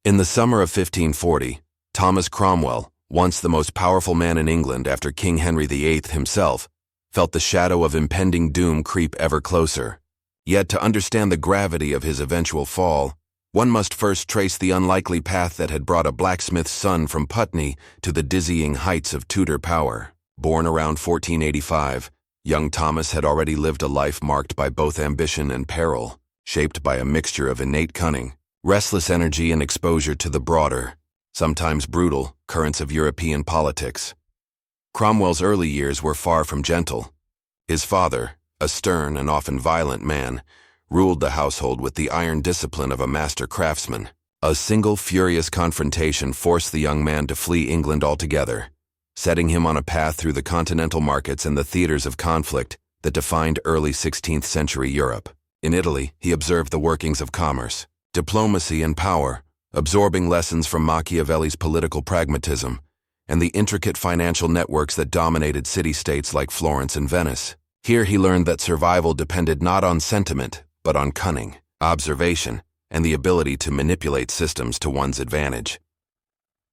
In the summer of 1540, Thomas Cromwell, once the most powerful man in England after King Henry VIII himself, felt the shadow of impending doom creep ever closer. Yet to understand the gravity of his eventual fall, one must first trace the unlikely path that had brought a blacksmith's son from Putney to the dizzying heights of Tudor power. Born around 1485, young Thomas had already lived a life marked by both ambition and peril, shaped by a mixture of innate cunning, restless energy, and exposure to the broader, sometimes brutal, currents of European politics. Cromwell's early years were far from gentle. His father, a stern and often violent man, ruled the household with the iron discipline of a master craftsman. A single furious confrontation forced the young man to flee England altogether, setting him on a path through the continental markets and the theaters of conflict that defined early 16th century Europe. In Italy, he observed the workings of commerce, diplomacy, and power, absorbing lessons from Machiavelli's political pragmatism and the intricate financial networks that dominated city-states like Florence and Venice. Here he learned that survival depended not on sentiment, but on cunning, observation, and the ability to manipulate systems to one's advantage.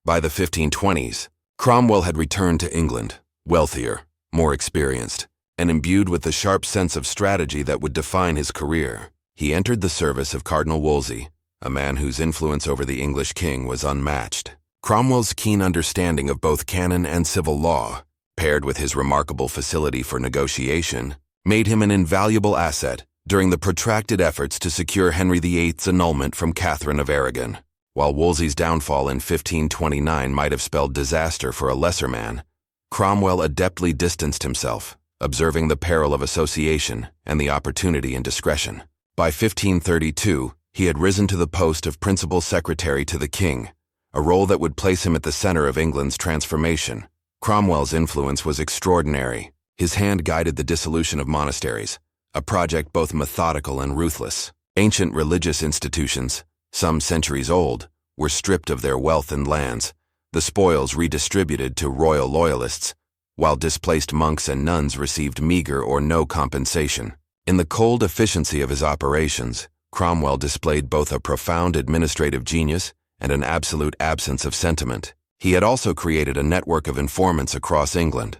By the 1520s, Cromwell had returned to England, wealthier, more experienced, and imbued with the sharp sense of strategy that would define his career. He entered the service of Cardinal Wolsey, a man whose influence over the English king was unmatched. Cromwell's keen understanding of both canon and civil law, paired with his remarkable facility for negotiation, made him an invaluable asset during the protracted efforts to secure Henry VIII's annulment from Catherine of Aragon. While Wolsey's downfall in 1529 might have spelled disaster for a lesser man, Cromwell adeptly distanced himself, observing the peril of association and the opportunity in discretion. By 1532, he had risen to the post of principal secretary to the king, a role that would place him at the center of England's transformation. Cromwell's influence was extraordinary. His hand guided the dissolution of monasteries, a project both methodical and ruthless. Ancient religious institutions, some centuries old, were stripped of their wealth and lands, the spoils redistributed to royal loyalists, while displaced monks and nuns received meager or no compensation. In the cold efficiency of his operations, Cromwell displayed both a profound administrative genius and an absolute absence of sentiment. He had also created a network of informants across England,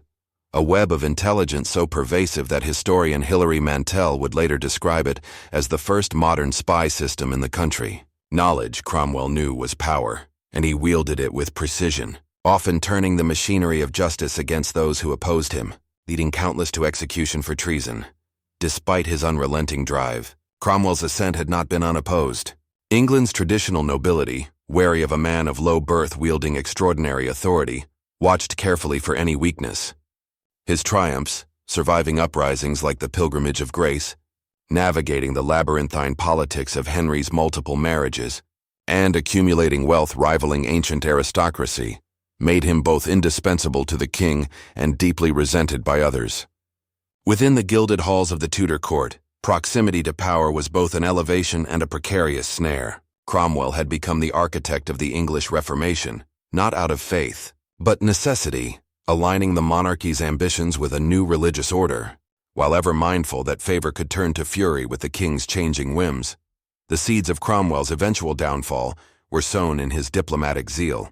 a web of intelligence so pervasive that historian Hilary Mantel would later describe it as the first modern spy system in the country. Knowledge, Cromwell knew, was power, and he wielded it with precision, often turning the machinery of justice against those who opposed him, leading countless to execution for treason. Despite his unrelenting drive, Cromwell's ascent had not been unopposed. England's traditional nobility, wary of a man of low birth wielding extraordinary authority, watched carefully for any weakness. His triumphs, surviving uprisings like the Pilgrimage of Grace, navigating the labyrinthine politics of Henry's multiple marriages, and accumulating wealth rivaling ancient aristocracy, made him both indispensable to the king and deeply resented by others. Within the gilded halls of the Tudor court, proximity to power was both an elevation and a precarious snare. Cromwell had become the architect of the English Reformation, not out of faith, but necessity, aligning the monarchy's ambitions with a new religious order. While ever mindful that favor could turn to fury with the king's changing whims, the seeds of Cromwell's eventual downfall were sown in his diplomatic zeal.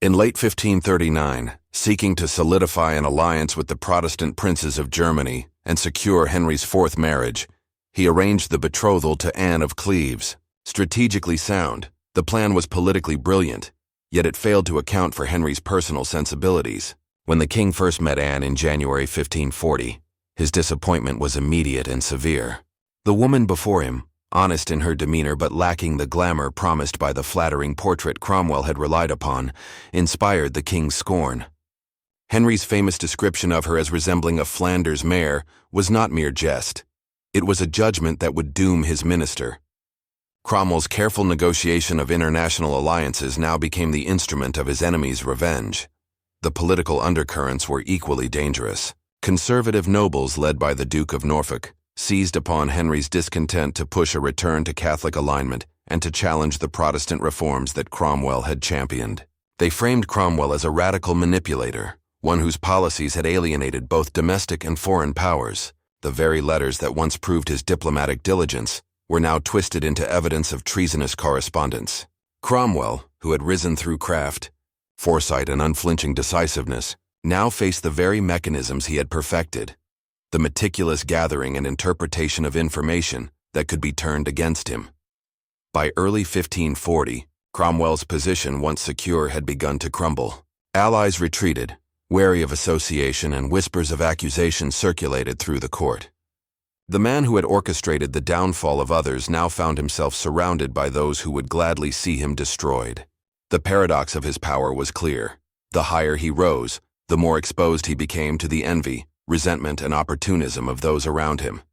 In late 1539, seeking to solidify an alliance with the Protestant princes of Germany and secure Henry's fourth marriage, he arranged the betrothal to Anne of Cleves. Strategically sound, the plan was politically brilliant, yet it failed to account for Henry's personal sensibilities. When the king first met Anne in January 1540, his disappointment was immediate and severe. The woman before him, honest in her demeanor but lacking the glamour promised by the flattering portrait Cromwell had relied upon, inspired the king's scorn. Henry's famous description of her as resembling a Flanders mare was not mere jest. It was a judgment that would doom his minister. Cromwell's careful negotiation of international alliances now became the instrument of his enemy's revenge. The political undercurrents were equally dangerous. Conservative nobles led by the Duke of Norfolk seized upon Henry's discontent to push a return to Catholic alignment and to challenge the Protestant reforms that Cromwell had championed. They framed Cromwell as a radical manipulator, one whose policies had alienated both domestic and foreign powers. The very letters that once proved his diplomatic diligence were now twisted into evidence of treasonous correspondence. Cromwell, who had risen through craft, foresight, and unflinching decisiveness, now faced the very mechanisms he had perfected, the meticulous gathering and interpretation of information that could be turned against him. By early 1540, Cromwell's position, once secure, had begun to crumble. Allies retreated, wary of association, and whispers of accusation circulated through the court. The man who had orchestrated the downfall of others now found himself surrounded by those who would gladly see him destroyed. The paradox of his power was clear. The higher he rose, the more exposed he became to the envy, resentment, and opportunism of those around him.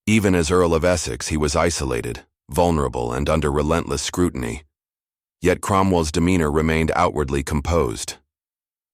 Even as Earl of Essex, he was isolated, vulnerable, and under relentless scrutiny. Yet Cromwell's demeanor remained outwardly composed.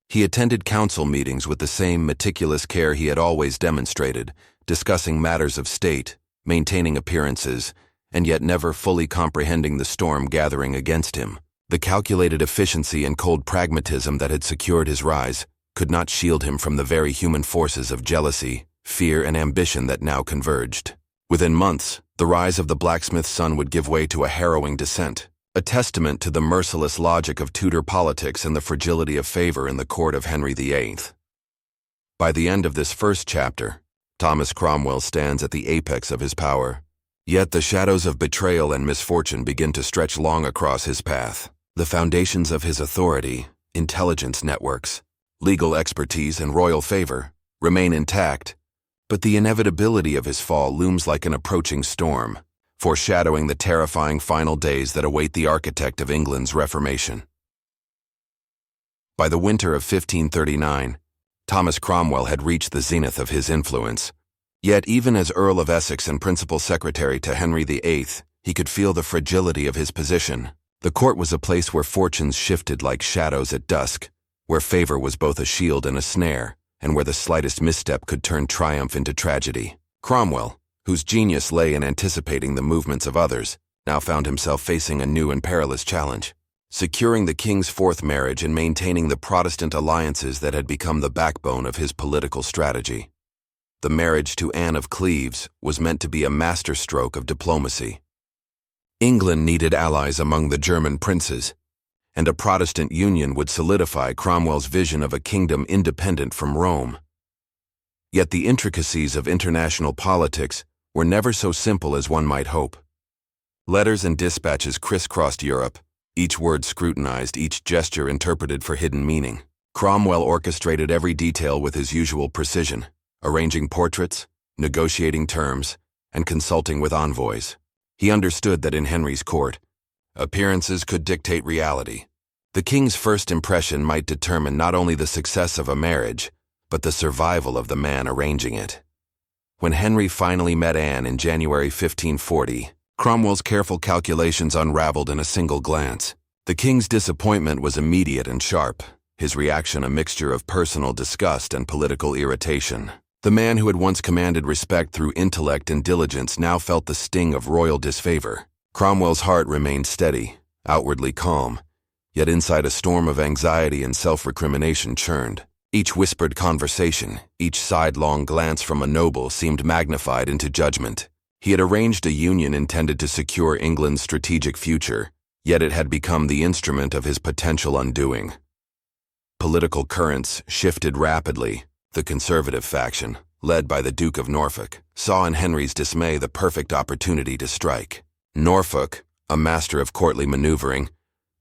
He attended council meetings with the same meticulous care he had always demonstrated, discussing matters of state, maintaining appearances, and yet never fully comprehending the storm gathering against him. The calculated efficiency and cold pragmatism that had secured his rise could not shield him from the very human forces of jealousy, fear, and ambition that now converged. Within months, the rise of the blacksmith's son would give way to a harrowing descent, a testament to the merciless logic of Tudor politics and the fragility of favor in the court of Henry VIII. By the end of this first chapter, Thomas Cromwell stands at the apex of his power. Yet the shadows of betrayal and misfortune begin to stretch long across his path. The foundations of his authority, intelligence networks, legal expertise, and royal favor remain intact, but the inevitability of his fall looms like an approaching storm, foreshadowing the terrifying final days that await the architect of England's Reformation. By the winter of 1539, Thomas Cromwell had reached the zenith of his influence. Yet even as Earl of Essex and principal secretary to Henry VIII, he could feel the fragility of his position. The court was a place where fortunes shifted like shadows at dusk, where favor was both a shield and a snare, and where the slightest misstep could turn triumph into tragedy. Cromwell, whose genius lay in anticipating the movements of others, now found himself facing a new and perilous challenge: securing the king's fourth marriage and maintaining the Protestant alliances that had become the backbone of his political strategy. The marriage to Anne of Cleves was meant to be a masterstroke of diplomacy. England needed allies among the German princes, and a Protestant union would solidify Cromwell's vision of a kingdom independent from Rome. Yet the intricacies of international politics were never so simple as one might hope. Letters and dispatches crisscrossed Europe, each word scrutinized, each gesture interpreted for hidden meaning. Cromwell orchestrated every detail with his usual precision, arranging portraits, negotiating terms, and consulting with envoys. He understood that in Henry's court, appearances could dictate reality. The king's first impression might determine not only the success of a marriage, but the survival of the man arranging it. When Henry finally met Anne in January 1540, Cromwell's careful calculations unraveled in a single glance. The king's disappointment was immediate and sharp, his reaction a mixture of personal disgust and political irritation. The man who had once commanded respect through intellect and diligence now felt the sting of royal disfavor. Cromwell's heart remained steady, outwardly calm, yet inside a storm of anxiety and self-recrimination churned. Each whispered conversation, each sidelong glance from a noble seemed magnified into judgment. He had arranged a union intended to secure England's strategic future, yet it had become the instrument of his potential undoing. Political currents shifted rapidly. The conservative faction, led by the Duke of Norfolk, saw in Henry's dismay the perfect opportunity to strike. Norfolk, a master of courtly maneuvering,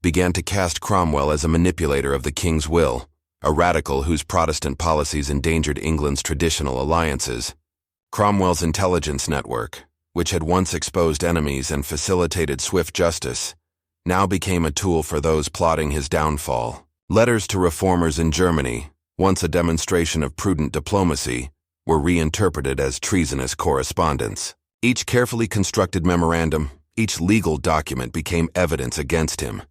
began to cast Cromwell as a manipulator of the king's will, a radical whose Protestant policies endangered England's traditional alliances. Cromwell's intelligence network, which had once exposed enemies and facilitated swift justice, now became a tool for those plotting his downfall. Letters to reformers in Germany, once a demonstration of prudent diplomacy, were reinterpreted as treasonous correspondence. Each carefully constructed memorandum, each legal document became evidence against him.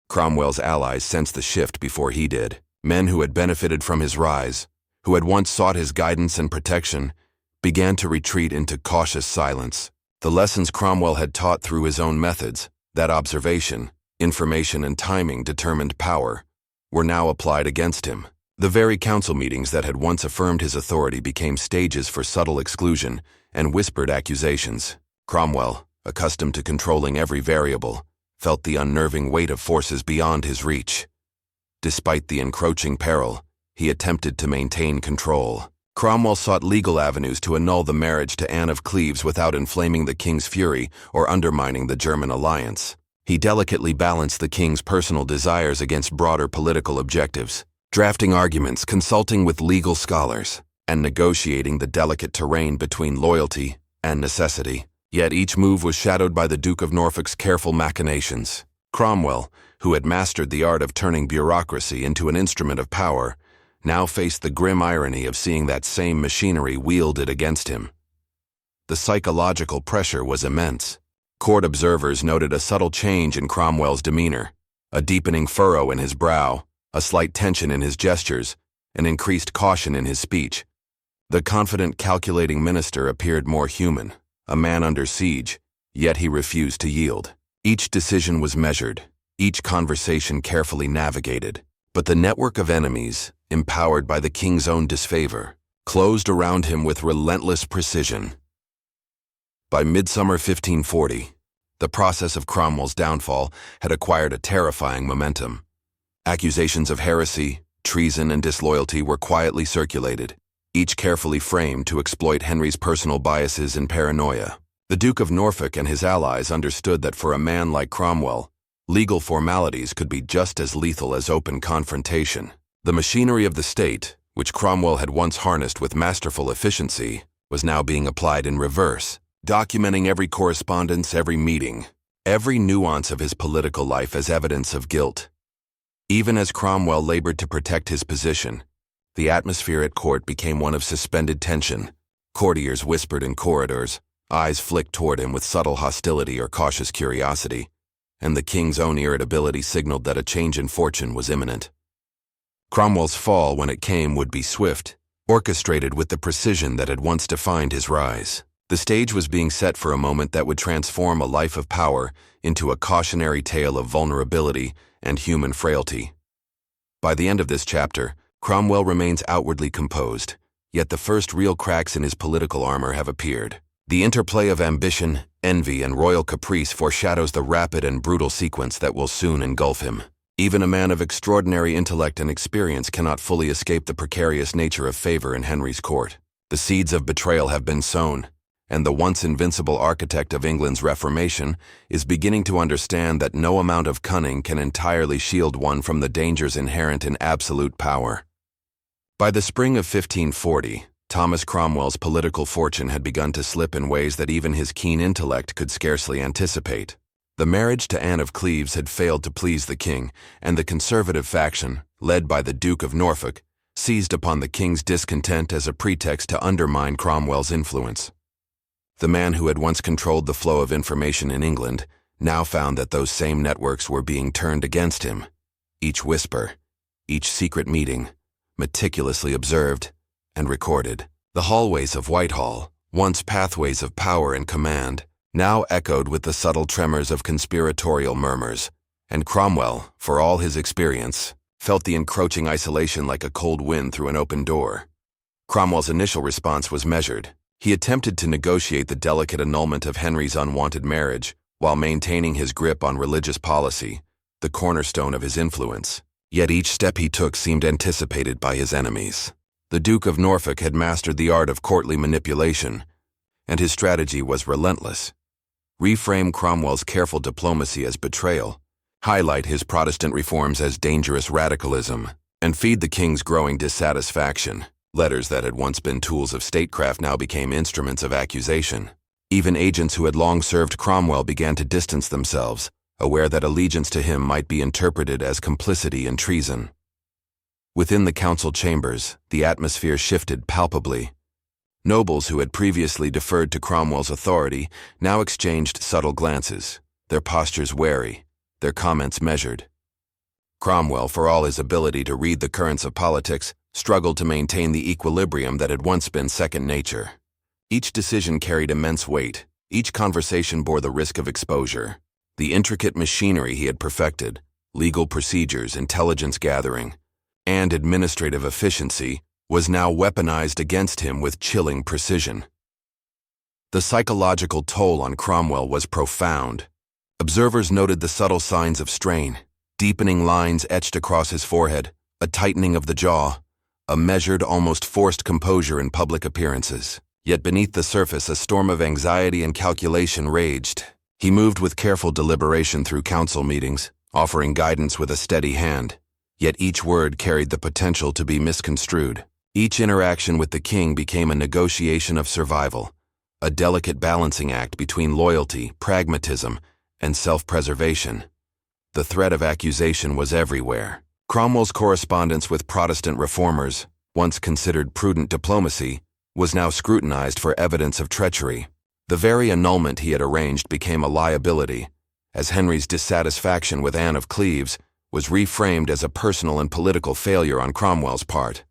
Cromwell's allies sensed the shift before he did. Men who had benefited from his rise, who had once sought his guidance and protection, began to retreat into cautious silence. The lessons Cromwell had taught through his own methods, that observation, information, and timing determined power, were now applied against him. The very council meetings that had once affirmed his authority became stages for subtle exclusion and whispered accusations. Cromwell, accustomed to controlling every variable, felt the unnerving weight of forces beyond his reach. Despite the encroaching peril, he attempted to maintain control. Cromwell sought legal avenues to annul the marriage to Anne of Cleves without inflaming the king's fury or undermining the German alliance. He delicately balanced the king's personal desires against broader political objectives, drafting arguments, consulting with legal scholars, and negotiating the delicate terrain between loyalty and necessity. Yet each move was shadowed by the Duke of Norfolk's careful machinations. Cromwell, who had mastered the art of turning bureaucracy into an instrument of power, now faced the grim irony of seeing that same machinery wielded against him. The psychological pressure was immense. Court observers noted a subtle change in Cromwell's demeanor, a deepening furrow in his brow, a slight tension in his gestures, an increased caution in his speech. The confident, calculating minister appeared more human, a man under siege, yet he refused to yield. Each decision was measured, each conversation carefully navigated, but the network of enemies, empowered by the king's own disfavor, closed around him with relentless precision. By midsummer 1540, the process of Cromwell's downfall had acquired a terrifying momentum. Accusations of heresy, treason, and disloyalty were quietly circulated, each carefully framed to exploit Henry's personal biases and paranoia. The Duke of Norfolk and his allies understood that for a man like Cromwell, legal formalities could be just as lethal as open confrontation. The machinery of the state, which Cromwell had once harnessed with masterful efficiency, was now being applied in reverse, documenting every correspondence, every meeting, every nuance of his political life as evidence of guilt. Even as Cromwell labored to protect his position, the atmosphere at court became one of suspended tension. Courtiers whispered in corridors, eyes flicked toward him with subtle hostility or cautious curiosity, and the king's own irritability signaled that a change in fortune was imminent. Cromwell's fall, when it came, would be swift, orchestrated with the precision that had once defined his rise. The stage was being set for a moment that would transform a life of power into a cautionary tale of vulnerability and human frailty. By the end of this chapter, Cromwell remains outwardly composed, yet the first real cracks in his political armor have appeared. The interplay of ambition, envy, and royal caprice foreshadows the rapid and brutal sequence that will soon engulf him. Even a man of extraordinary intellect and experience cannot fully escape the precarious nature of favor in Henry's court. The seeds of betrayal have been sown, and the once invincible architect of England's Reformation is beginning to understand that no amount of cunning can entirely shield one from the dangers inherent in absolute power. By the spring of 1540, Thomas Cromwell's political fortune had begun to slip in ways that even his keen intellect could scarcely anticipate. The marriage to Anne of Cleves had failed to please the king, and the conservative faction, led by the Duke of Norfolk, seized upon the king's discontent as a pretext to undermine Cromwell's influence. The man who had once controlled the flow of information in England now found that those same networks were being turned against him. Each whisper, each secret meeting, meticulously observed and recorded. The hallways of Whitehall, once pathways of power and command, now echoed with the subtle tremors of conspiratorial murmurs, and Cromwell, for all his experience, felt the encroaching isolation like a cold wind through an open door. Cromwell's initial response was measured. He attempted to negotiate the delicate annulment of Henry's unwanted marriage while maintaining his grip on religious policy, the cornerstone of his influence. Yet each step he took seemed anticipated by his enemies. The Duke of Norfolk had mastered the art of courtly manipulation, and his strategy was relentless. Reframe Cromwell's careful diplomacy as betrayal, highlight his Protestant reforms as dangerous radicalism, and feed the king's growing dissatisfaction. Letters that had once been tools of statecraft now became instruments of accusation. Even agents who had long served Cromwell began to distance themselves, aware that allegiance to him might be interpreted as complicity in treason. Within the council chambers, the atmosphere shifted palpably. Nobles who had previously deferred to Cromwell's authority now exchanged subtle glances, their postures wary, their comments measured. Cromwell, for all his ability to read the currents of politics, struggled to maintain the equilibrium that had once been second nature. Each decision carried immense weight, each conversation bore the risk of exposure. The intricate machinery he had perfected, legal procedures, intelligence gathering, and administrative efficiency, was now weaponized against him with chilling precision. The psychological toll on Cromwell was profound, Observers noted the subtle signs of strain, deepening lines etched across his forehead, a tightening of the jaw, a measured, almost forced composure in public appearances. Yet beneath the surface, a storm of anxiety and calculation raged. He moved with careful deliberation through council meetings, offering guidance with a steady hand. Yet each word carried the potential to be misconstrued. Each interaction with the king became a negotiation of survival, a delicate balancing act between loyalty, pragmatism, and self-preservation. The threat of accusation was everywhere. Cromwell's correspondence with Protestant reformers, once considered prudent diplomacy, was now scrutinized for evidence of treachery. The very annulment he had arranged became a liability, as Henry's dissatisfaction with Anne of Cleves was reframed as a personal and political failure on Cromwell's part.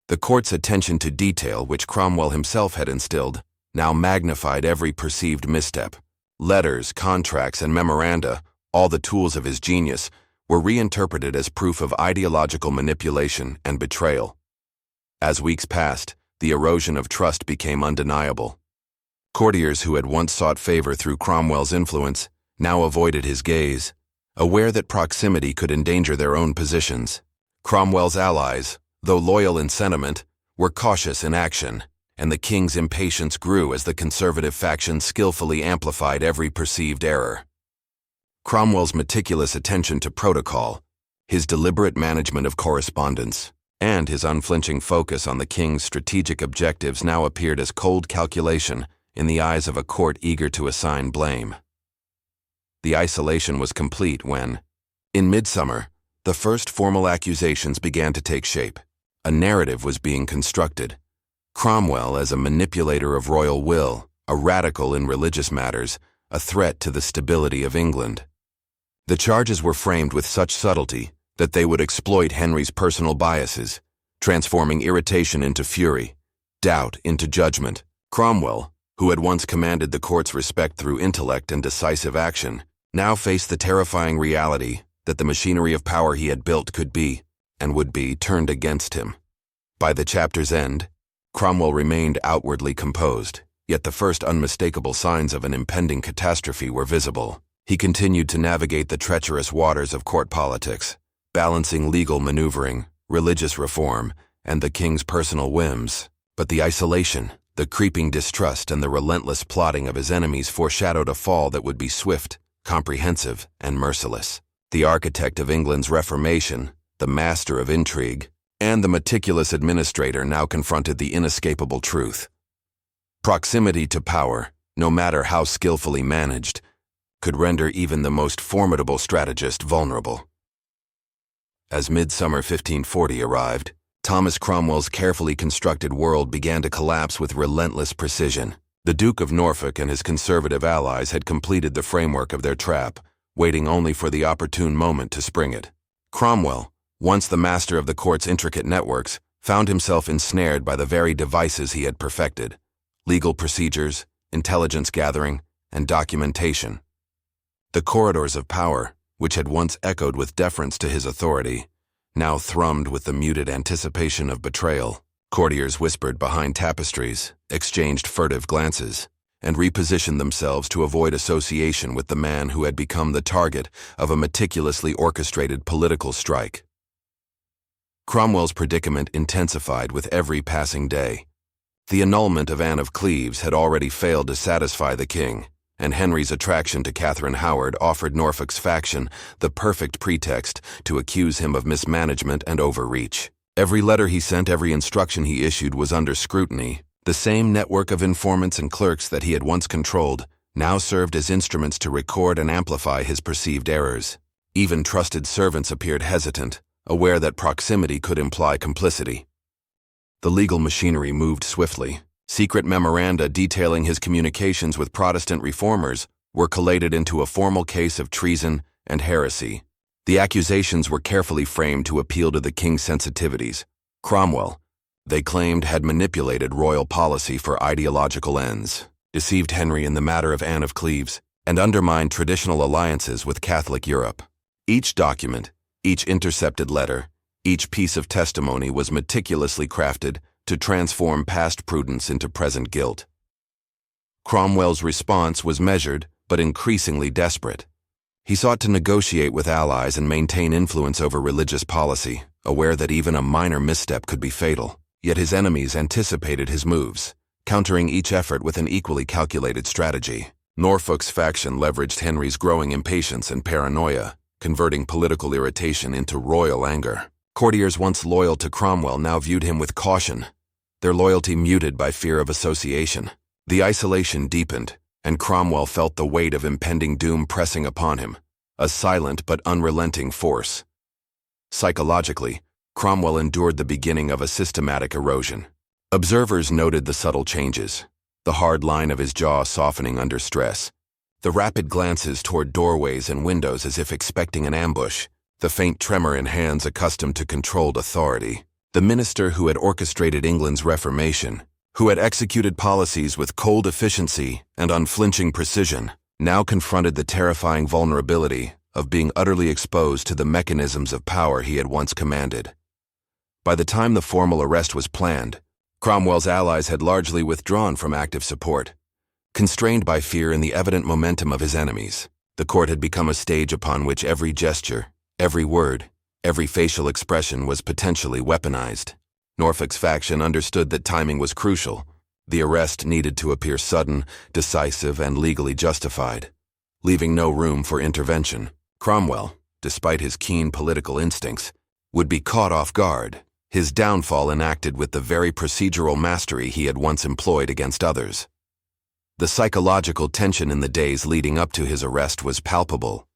The court's attention to detail, which Cromwell himself had instilled, now magnified every perceived misstep. Letters, contracts, and memoranda, all the tools of his genius, were reinterpreted as proof of ideological manipulation and betrayal. As weeks passed, the erosion of trust became undeniable. Courtiers who had once sought favor through Cromwell's influence now avoided his gaze, aware that proximity could endanger their own positions. Cromwell's allies, though loyal in sentiment, were cautious in action, and the king's impatience grew as the conservative faction skillfully amplified every perceived error. Cromwell's meticulous attention to protocol, his deliberate management of correspondence, and his unflinching focus on the king's strategic objectives now appeared as cold calculation in the eyes of a court eager to assign blame. The isolation was complete when, in midsummer, the first formal accusations began to take shape. A narrative was being constructed. Cromwell as a manipulator of royal will, a radical in religious matters, a threat to the stability of England. The charges were framed with such subtlety that they would exploit Henry's personal biases, transforming irritation into fury, doubt into judgment. Cromwell, who had once commanded the court's respect through intellect and decisive action, now faced the terrifying reality that the machinery of power he had built could be, and would be, turned against him. By the chapter's end, Cromwell remained outwardly composed, yet the first unmistakable signs of an impending catastrophe were visible. He continued to navigate the treacherous waters of court politics, balancing legal maneuvering, religious reform, and the king's personal whims. But the isolation, the creeping distrust, and the relentless plotting of his enemies foreshadowed a fall that would be swift, comprehensive, and merciless. The architect of England's Reformation, the master of intrigue, and the meticulous administrator now confronted the inescapable truth. Proximity to power, no matter how skillfully managed, could render even the most formidable strategist vulnerable. As midsummer 1540 arrived, Thomas Cromwell's carefully constructed world began to collapse with relentless precision. The Duke of Norfolk and his conservative allies had completed the framework of their trap, waiting only for the opportune moment to spring it. Cromwell, once the master of the court's intricate networks, found himself ensnared by the very devices he had perfected: legal procedures, intelligence gathering, and documentation. The corridors of power, which had once echoed with deference to his authority, now thrummed with the muted anticipation of betrayal. Courtiers whispered behind tapestries, exchanged furtive glances, and repositioned themselves to avoid association with the man who had become the target of a meticulously orchestrated political strike. Cromwell's predicament intensified with every passing day. The annulment of Anne of Cleves had already failed to satisfy the king, and Henry's attraction to Catherine Howard offered Norfolk's faction the perfect pretext to accuse him of mismanagement and overreach. Every letter he sent, every instruction he issued was under scrutiny. The same network of informants and clerks that he had once controlled now served as instruments to record and amplify his perceived errors. Even trusted servants appeared hesitant, aware that proximity could imply complicity. The legal machinery moved swiftly. Secret memoranda detailing his communications with Protestant reformers were collated into a formal case of treason and heresy. The accusations were carefully framed to appeal to the king's sensitivities. Cromwell, they claimed, had manipulated royal policy for ideological ends, deceived Henry in the matter of Anne of Cleves, and undermined traditional alliances with Catholic Europe. Each document, each intercepted letter, each piece of testimony was meticulously crafted to transform past prudence into present guilt. Cromwell's response was measured but increasingly desperate. He sought to negotiate with allies and maintain influence over religious policy, aware that even a minor misstep could be fatal. Yet his enemies anticipated his moves, countering each effort with an equally calculated strategy. Norfolk's faction leveraged Henry's growing impatience and paranoia, converting political irritation into royal anger. Courtiers once loyal to Cromwell now viewed him with caution, their loyalty muted by fear of association. The isolation deepened, and Cromwell felt the weight of impending doom pressing upon him, a silent but unrelenting force. Psychologically, Cromwell endured the beginning of a systematic erosion. Observers noted the subtle changes, the hard line of his jaw softening under stress, the rapid glances toward doorways and windows as if expecting an ambush, the faint tremor in hands accustomed to controlled authority. The minister who had orchestrated England's Reformation, who had executed policies with cold efficiency and unflinching precision, now confronted the terrifying vulnerability of being utterly exposed to the mechanisms of power he had once commanded. By the time the formal arrest was planned, Cromwell's allies had largely withdrawn from active support. Constrained by fear and the evident momentum of his enemies, the court had become a stage upon which every gesture, every word, every facial expression was potentially weaponized. Norfolk's faction understood that timing was crucial. The arrest needed to appear sudden, decisive, and legally justified, leaving no room for intervention. Cromwell, despite his keen political instincts, would be caught off guard, his downfall enacted with the very procedural mastery he had once employed against others. The psychological tension in the days leading up to his arrest was palpable.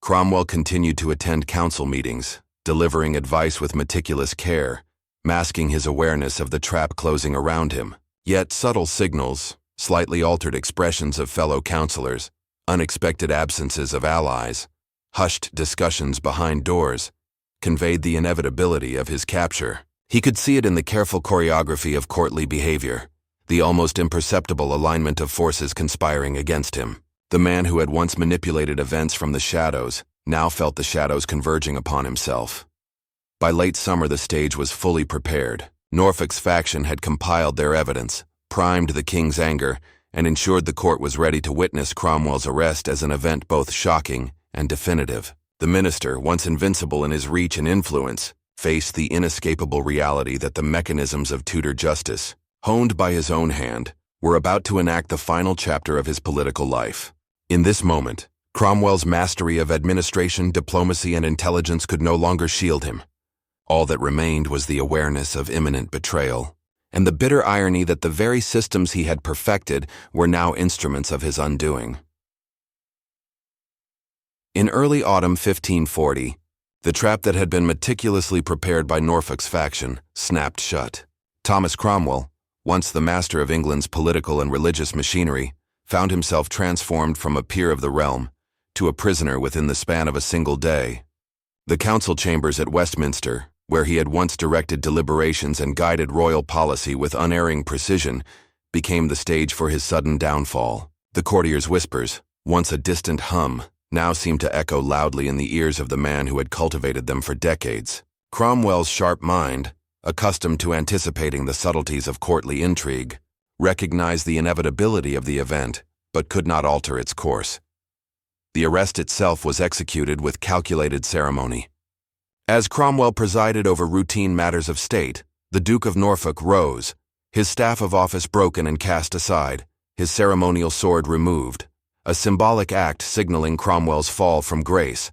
Cromwell continued to attend council meetings, delivering advice with meticulous care, masking his awareness of the trap closing around him. Yet subtle signals, slightly altered expressions of fellow counselors, unexpected absences of allies, hushed discussions behind doors, conveyed the inevitability of his capture. He could see it in the careful choreography of courtly behavior, the almost imperceptible alignment of forces conspiring against him. The man who had once manipulated events from the shadows now felt the shadows converging upon himself. By late summer, the stage was fully prepared. Norfolk's faction had compiled their evidence, primed the king's anger, and ensured the court was ready to witness Cromwell's arrest as an event both shocking and definitive. The minister, once invincible in his reach and influence, faced the inescapable reality that the mechanisms of Tudor justice, honed by his own hand, were about to enact the final chapter of his political life. In this moment, Cromwell's mastery of administration, diplomacy, and intelligence could no longer shield him. All that remained was the awareness of imminent betrayal, and the bitter irony that the very systems he had perfected were now instruments of his undoing. In early autumn 1540, the trap that had been meticulously prepared by Norfolk's faction snapped shut. Thomas Cromwell, once the master of England's political and religious machinery, found himself transformed from a peer of the realm to a prisoner within the span of a single day. The council chambers at Westminster, where he had once directed deliberations and guided royal policy with unerring precision, became the stage for his sudden downfall. The courtiers' whispers, once a distant hum, now seemed to echo loudly in the ears of the man who had cultivated them for decades. Cromwell's sharp mind, accustomed to anticipating the subtleties of courtly intrigue, recognized the inevitability of the event, but could not alter its course. The arrest itself was executed with calculated ceremony. As Cromwell presided over routine matters of state, the Duke of Norfolk rose, his staff of office broken and cast aside, his ceremonial sword removed, a symbolic act signaling Cromwell's fall from grace.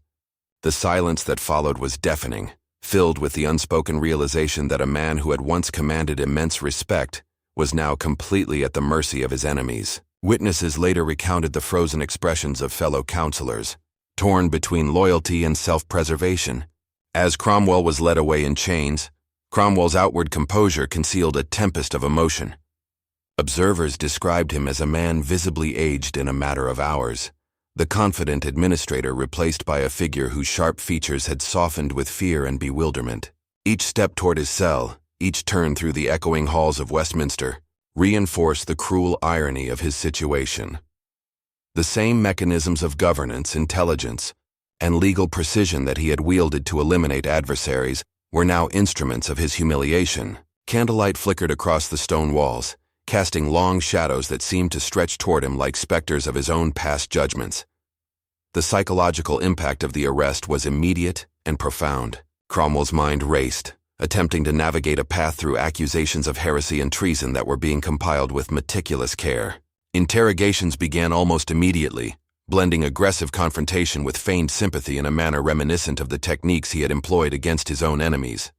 The silence that followed was deafening, filled with the unspoken realization that a man who had once commanded immense respect was now completely at the mercy of his enemies. Witnesses later recounted the frozen expressions of fellow counselors, torn between loyalty and self-preservation. As Cromwell was led away in chains, Cromwell's outward composure concealed a tempest of emotion. Observers described him as a man visibly aged in a matter of hours, the confident administrator replaced by a figure whose sharp features had softened with fear and bewilderment. Each step toward his cell, each turn through the echoing halls of Westminster, reinforced the cruel irony of his situation. The same mechanisms of governance, intelligence, and legal precision that he had wielded to eliminate adversaries were now instruments of his humiliation. Candlelight flickered across the stone walls, casting long shadows that seemed to stretch toward him like specters of his own past judgments. The psychological impact of the arrest was immediate and profound. Cromwell's mind raced, attempting to navigate a path through accusations of heresy and treason that were being compiled with meticulous care. Interrogations began almost immediately, blending aggressive confrontation with feigned sympathy in a manner reminiscent of the techniques he had employed against his own enemies.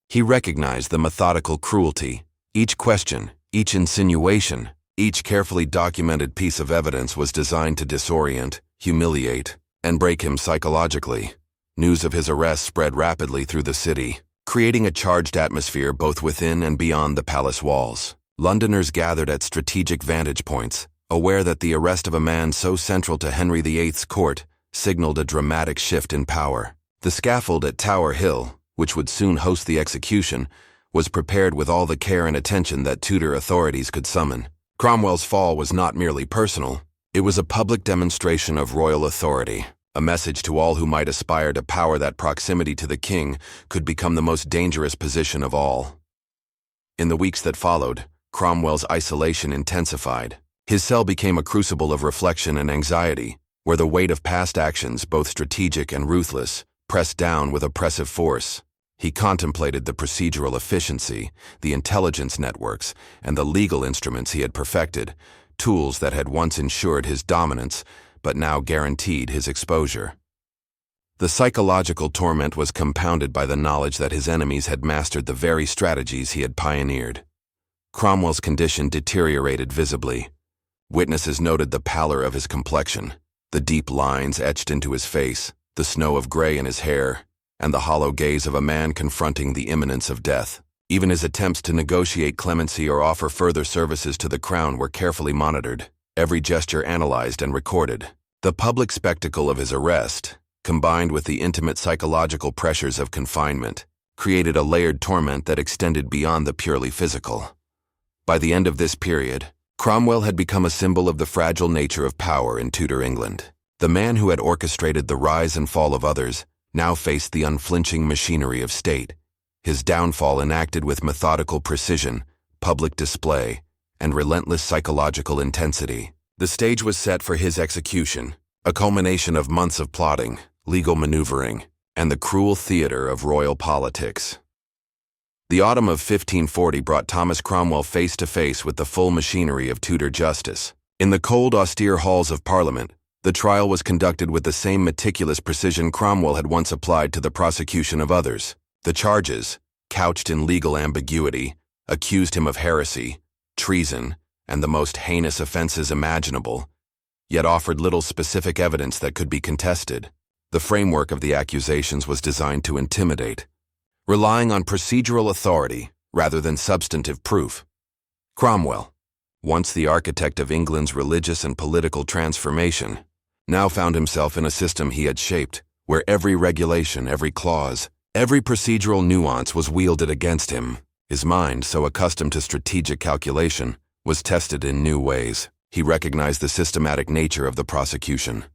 He recognized the methodical cruelty. Each question, each insinuation, each carefully documented piece of evidence was designed to disorient, humiliate, and break him psychologically. News of his arrest spread rapidly through the city, creating a charged atmosphere both within and beyond the palace walls. Londoners gathered at strategic vantage points, aware that the arrest of a man so central to Henry VIII's court signaled a dramatic shift in power. The scaffold at Tower Hill, which would soon host the execution, was prepared with all the care and attention that Tudor authorities could summon. Cromwell's fall was not merely personal, it was a public demonstration of royal authority, a message to all who might aspire to power that proximity to the king could become the most dangerous position of all. In the weeks that followed, Cromwell's isolation intensified. His cell became a crucible of reflection and anxiety, where the weight of past actions, both strategic and ruthless, pressed down with oppressive force. He contemplated the procedural efficiency, the intelligence networks, and the legal instruments he had perfected, tools that had once ensured his dominance, but now guaranteed his exposure. The psychological torment was compounded by the knowledge that his enemies had mastered the very strategies he had pioneered. Cromwell's condition deteriorated visibly. Witnesses noted the pallor of his complexion, the deep lines etched into his face, the snow of gray in his hair, and the hollow gaze of a man confronting the imminence of death. Even his attempts to negotiate clemency or offer further services to the crown were carefully monitored, every gesture analyzed and recorded. The public spectacle of his arrest, combined with the intimate psychological pressures of confinement, created a layered torment that extended beyond the purely physical. By the end of this period, Cromwell had become a symbol of the fragile nature of power in Tudor England. The man who had orchestrated the rise and fall of others now faced the unflinching machinery of state, his downfall enacted with methodical precision, public display, and relentless psychological intensity. The stage was set for his execution, a culmination of months of plotting, legal maneuvering, and the cruel theater of royal politics. The autumn of 1540 brought Thomas Cromwell face to face with the full machinery of Tudor justice. In the cold, austere halls of Parliament, the trial was conducted with the same meticulous precision Cromwell had once applied to the prosecution of others. The charges, couched in legal ambiguity, accused him of heresy, treason, and the most heinous offenses imaginable, yet offered little specific evidence that could be contested. The framework of the accusations was designed to intimidate, relying on procedural authority rather than substantive proof. Cromwell, once the architect of England's religious and political transformation, now found himself in a system he had shaped, where every regulation, every clause, every procedural nuance was wielded against him. His mind, so accustomed to strategic calculation, was tested in new ways. He recognized the systematic nature of the prosecution.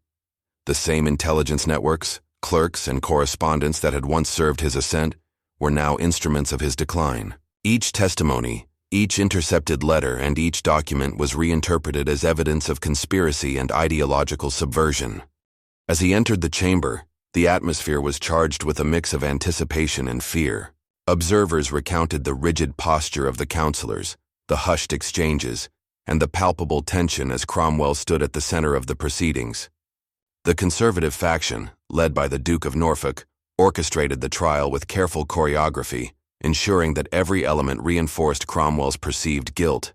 The same intelligence networks, clerks, and correspondents that had once served his ascent were now instruments of his decline. Each testimony, each intercepted letter, and each document was reinterpreted as evidence of conspiracy and ideological subversion. As he entered the chamber, the atmosphere was charged with a mix of anticipation and fear. Observers recounted the rigid posture of the counselors, the hushed exchanges, and the palpable tension as Cromwell stood at the center of the proceedings. The conservative faction, led by the Duke of Norfolk, orchestrated the trial with careful choreography, ensuring that every element reinforced Cromwell's perceived guilt.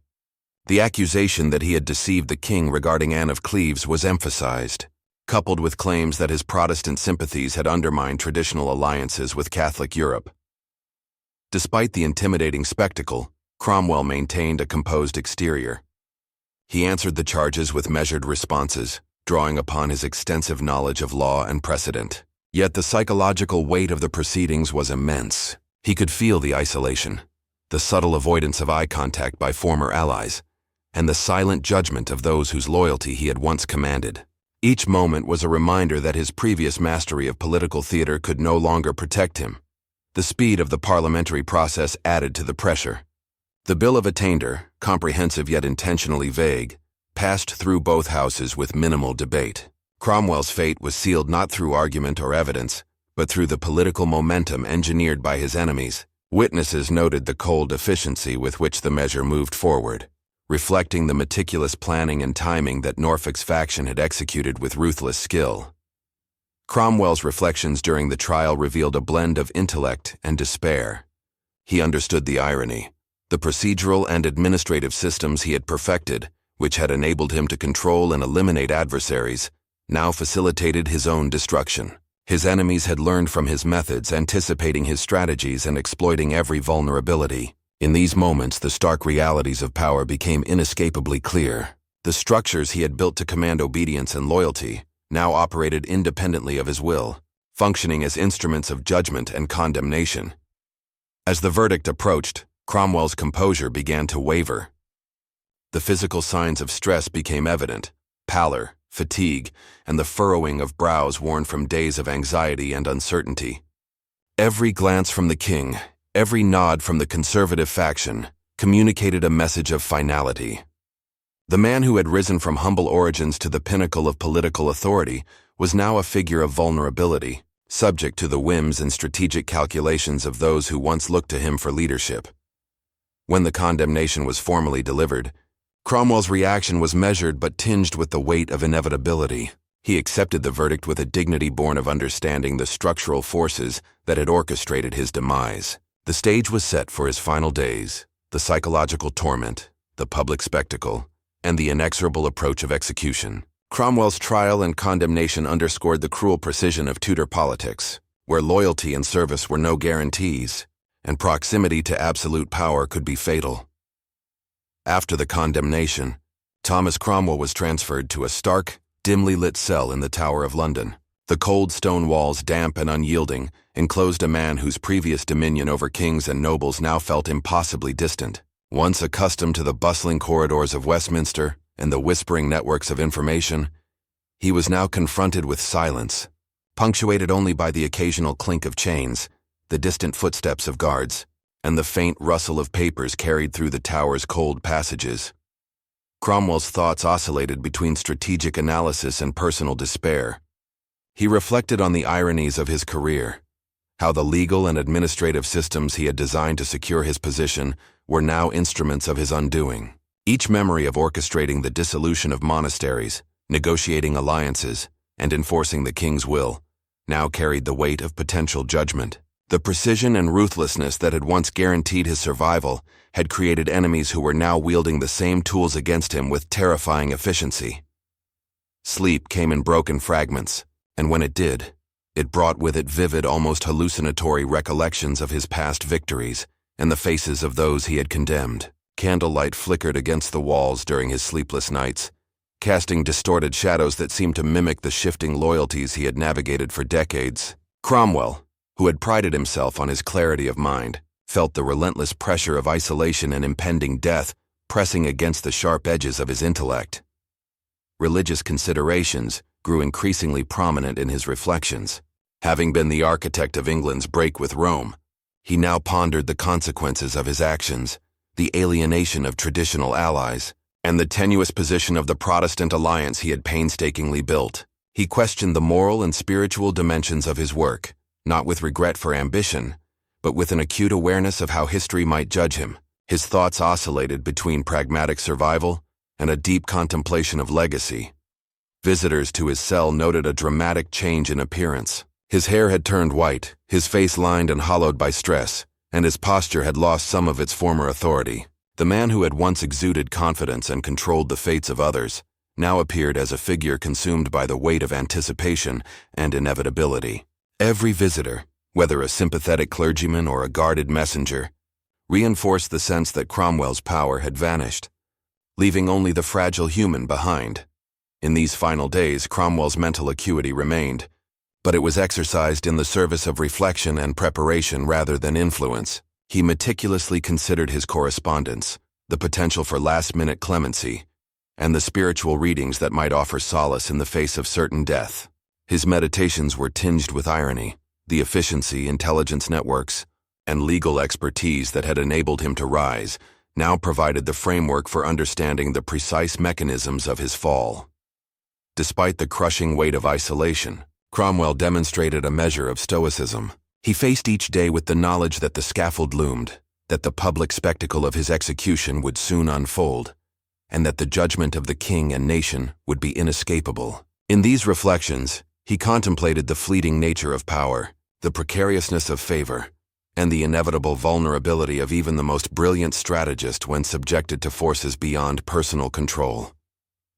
The accusation that he had deceived the king regarding Anne of Cleves was emphasized, coupled with claims that his Protestant sympathies had undermined traditional alliances with Catholic Europe. Despite the intimidating spectacle, Cromwell maintained a composed exterior. He answered the charges with measured responses, drawing upon his extensive knowledge of law and precedent. Yet the psychological weight of the proceedings was immense. He could feel the isolation, the subtle avoidance of eye contact by former allies, and the silent judgment of those whose loyalty he had once commanded. Each moment was a reminder that his previous mastery of political theater could no longer protect him. The speed of the parliamentary process added to the pressure. The Bill of Attainder, comprehensive yet intentionally vague, passed through both houses with minimal debate. Cromwell's fate was sealed not through argument or evidence, but through the political momentum engineered by his enemies. Witnesses noted the cold efficiency with which the measure moved forward, reflecting the meticulous planning and timing that Norfolk's faction had executed with ruthless skill. Cromwell's reflections during the trial revealed a blend of intellect and despair. He understood the irony. The procedural and administrative systems he had perfected, which had enabled him to control and eliminate adversaries, now facilitated his own destruction. His enemies had learned from his methods, anticipating his strategies and exploiting every vulnerability. In these moments, the stark realities of power became inescapably clear. The structures he had built to command obedience and loyalty now operated independently of his will, functioning as instruments of judgment and condemnation. As the verdict approached, Cromwell's composure began to waver. The physical signs of stress became evident: pallor, fatigue, and the furrowing of brows worn from days of anxiety and uncertainty. Every glance from the king, every nod from the conservative faction, communicated a message of finality. The man who had risen from humble origins to the pinnacle of political authority was now a figure of vulnerability, subject to the whims and strategic calculations of those who once looked to him for leadership. When the condemnation was formally delivered, Cromwell's reaction was measured but tinged with the weight of inevitability. He accepted the verdict with a dignity born of understanding the structural forces that had orchestrated his demise. The stage was set for his final days: the psychological torment, the public spectacle, and the inexorable approach of execution. Cromwell's trial and condemnation underscored the cruel precision of Tudor politics, where loyalty and service were no guarantees, and proximity to absolute power could be fatal. After the condemnation, Thomas Cromwell was transferred to a stark, dimly lit cell in the Tower of London. The cold stone walls, damp and unyielding, enclosed a man whose previous dominion over kings and nobles now felt impossibly distant. Once accustomed to the bustling corridors of Westminster and the whispering networks of information, he was now confronted with silence, punctuated only by the occasional clink of chains, the distant footsteps of guards, and the faint rustle of papers carried through the tower's cold passages. Cromwell's thoughts oscillated between strategic analysis and personal despair. He reflected on the ironies of his career, how the legal and administrative systems he had designed to secure his position were now instruments of his undoing. Each memory of orchestrating the dissolution of monasteries, negotiating alliances, and enforcing the king's will now carried the weight of potential judgment. The precision and ruthlessness that had once guaranteed his survival had created enemies who were now wielding the same tools against him with terrifying efficiency. Sleep came in broken fragments, and when it did, it brought with it vivid, almost hallucinatory recollections of his past victories and the faces of those he had condemned. Candlelight flickered against the walls during his sleepless nights, casting distorted shadows that seemed to mimic the shifting loyalties he had navigated for decades. Cromwell, who had prided himself on his clarity of mind, felt the relentless pressure of isolation and impending death pressing against the sharp edges of his intellect. Religious considerations grew increasingly prominent in his reflections. Having been the architect of England's break with Rome, he now pondered the consequences of his actions, the alienation of traditional allies, and the tenuous position of the Protestant alliance he had painstakingly built. He questioned the moral and spiritual dimensions of his work, not with regret for ambition, but with an acute awareness of how history might judge him. His thoughts oscillated between pragmatic survival and a deep contemplation of legacy. Visitors to his cell noted a dramatic change in appearance. His hair had turned white, his face lined and hollowed by stress, and his posture had lost some of its former authority. The man who had once exuded confidence and controlled the fates of others now appeared as a figure consumed by the weight of anticipation and inevitability. Every visitor, whether a sympathetic clergyman or a guarded messenger, reinforced the sense that Cromwell's power had vanished, leaving only the fragile human behind. In these final days, Cromwell's mental acuity remained, but it was exercised in the service of reflection and preparation rather than influence. He meticulously considered his correspondence, the potential for last-minute clemency, and the spiritual readings that might offer solace in the face of certain death. His meditations were tinged with irony. The efficiency, intelligence networks, and legal expertise that had enabled him to rise now provided the framework for understanding the precise mechanisms of his fall. Despite the crushing weight of isolation, Cromwell demonstrated a measure of stoicism. He faced each day with the knowledge that the scaffold loomed, that the public spectacle of his execution would soon unfold, and that the judgment of the king and nation would be inescapable. In these reflections, he contemplated the fleeting nature of power, the precariousness of favor, and the inevitable vulnerability of even the most brilliant strategist when subjected to forces beyond personal control.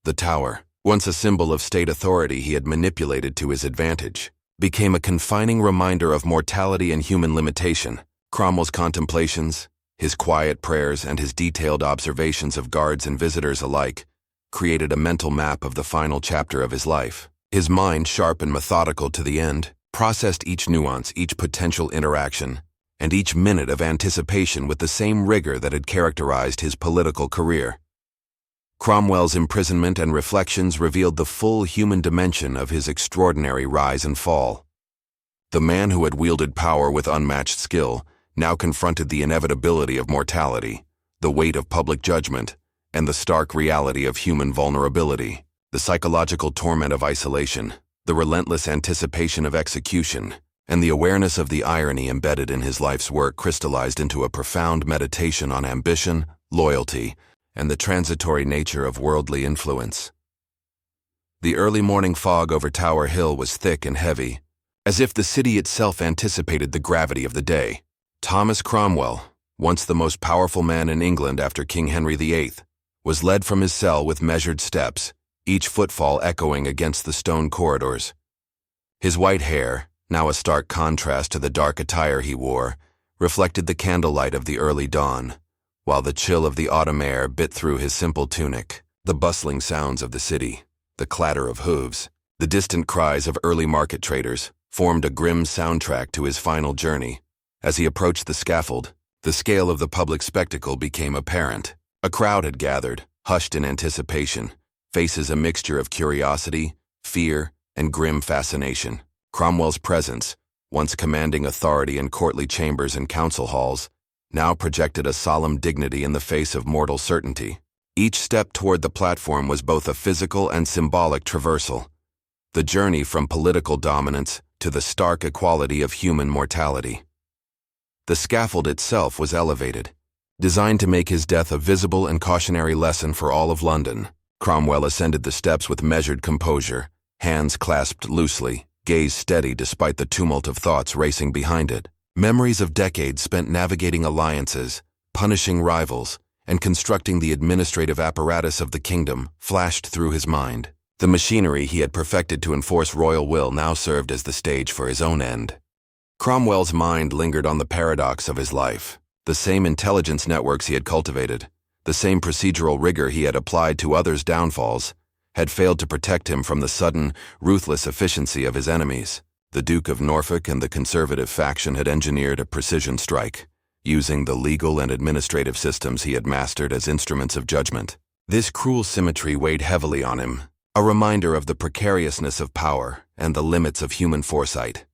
The Tower, once a symbol of state authority he had manipulated to his advantage, became a confining reminder of mortality and human limitation. Cromwell's contemplations, his quiet prayers, and his detailed observations of guards and visitors alike created a mental map of the final chapter of his life. His mind, sharp and methodical to the end, processed each nuance, each potential interaction, and each minute of anticipation with the same rigor that had characterized his political career. Cromwell's imprisonment and reflections revealed the full human dimension of his extraordinary rise and fall. The man who had wielded power with unmatched skill now confronted the inevitability of mortality, the weight of public judgment, and the stark reality of human vulnerability. The psychological torment of isolation, the relentless anticipation of execution, and the awareness of the irony embedded in his life's work crystallized into a profound meditation on ambition, loyalty, and the transitory nature of worldly influence. The early morning fog over Tower Hill was thick and heavy, as if the city itself anticipated the gravity of the day. Thomas Cromwell, once the most powerful man in England after King Henry VIII, was led from his cell with measured steps, each footfall echoing against the stone corridors. His white hair, now a stark contrast to the dark attire he wore, reflected the candlelight of the early dawn, while the chill of the autumn air bit through his simple tunic. The bustling sounds of the city, the clatter of hooves, the distant cries of early market traders formed a grim soundtrack to his final journey. As he approached the scaffold, the scale of the public spectacle became apparent. A crowd had gathered, hushed in anticipation, faces a mixture of curiosity, fear, and grim fascination. Cromwell's presence, once commanding authority in courtly chambers and council halls, now projected a solemn dignity in the face of mortal certainty. Each step toward the platform was both a physical and symbolic traversal, the journey from political dominance to the stark equality of human mortality. The scaffold itself was elevated, designed to make his death a visible and cautionary lesson for all of London. Cromwell ascended the steps with measured composure, hands clasped loosely, gaze steady despite the tumult of thoughts racing behind it. Memories of decades spent navigating alliances, punishing rivals, and constructing the administrative apparatus of the kingdom flashed through his mind. The machinery he had perfected to enforce royal will now served as the stage for his own end. Cromwell's mind lingered on the paradox of his life. The same intelligence networks he had cultivated, the same procedural rigor he had applied to others' downfalls, had failed to protect him from the sudden, ruthless efficiency of his enemies. The Duke of Norfolk and the conservative faction had engineered a precision strike, using the legal and administrative systems he had mastered as instruments of judgment. This cruel symmetry weighed heavily on him, a reminder of the precariousness of power and the limits of human foresight.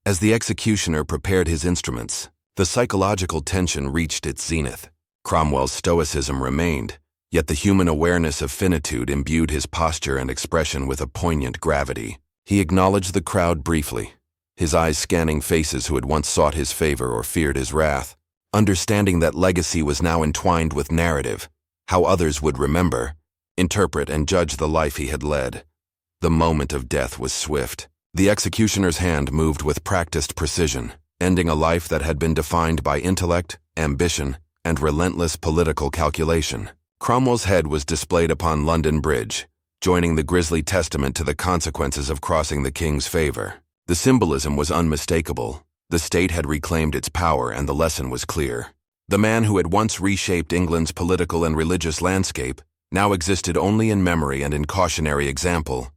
As the executioner prepared his instruments, the psychological tension reached its zenith. Cromwell's stoicism remained, yet the human awareness of finitude imbued his posture and expression with a poignant gravity. He acknowledged the crowd briefly, his eyes scanning faces who had once sought his favor or feared his wrath, understanding that legacy was now entwined with narrative, how others would remember, interpret, and judge the life he had led. The moment of death was swift. The executioner's hand moved with practiced precision, ending a life that had been defined by intellect, ambition, and relentless political calculation. Cromwell's head was displayed upon London Bridge, joining the grisly testament to the consequences of crossing the king's favor. The symbolism was unmistakable. The state had reclaimed its power, and the lesson was clear. The man who had once reshaped England's political and religious landscape now existed only in memory and in cautionary example.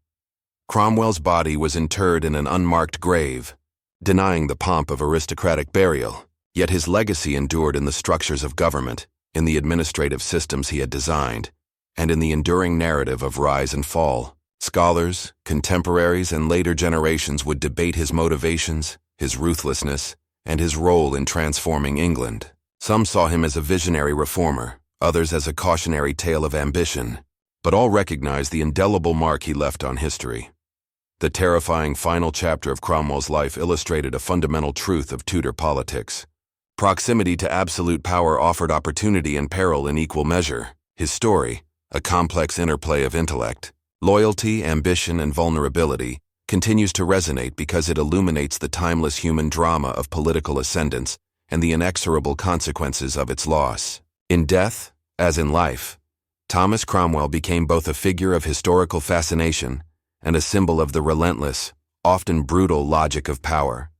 Cromwell's body was interred in an unmarked grave, denying the pomp of aristocratic burial, yet his legacy endured in the structures of government, in the administrative systems he had designed, and in the enduring narrative of rise and fall. Scholars, contemporaries, and later generations would debate his motivations, his ruthlessness, and his role in transforming England. Some saw him as a visionary reformer, others as a cautionary tale of ambition. but all recognize the indelible mark he left on history. The terrifying final chapter of Cromwell's life illustrated a fundamental truth of Tudor politics. Proximity to absolute power offered opportunity and peril in equal measure. His story, a complex interplay of intellect, loyalty, ambition, and vulnerability, continues to resonate because it illuminates the timeless human drama of political ascendance and the inexorable consequences of its loss. In death, as in life, Thomas Cromwell became both a figure of historical fascination and a symbol of the relentless, often brutal logic of power.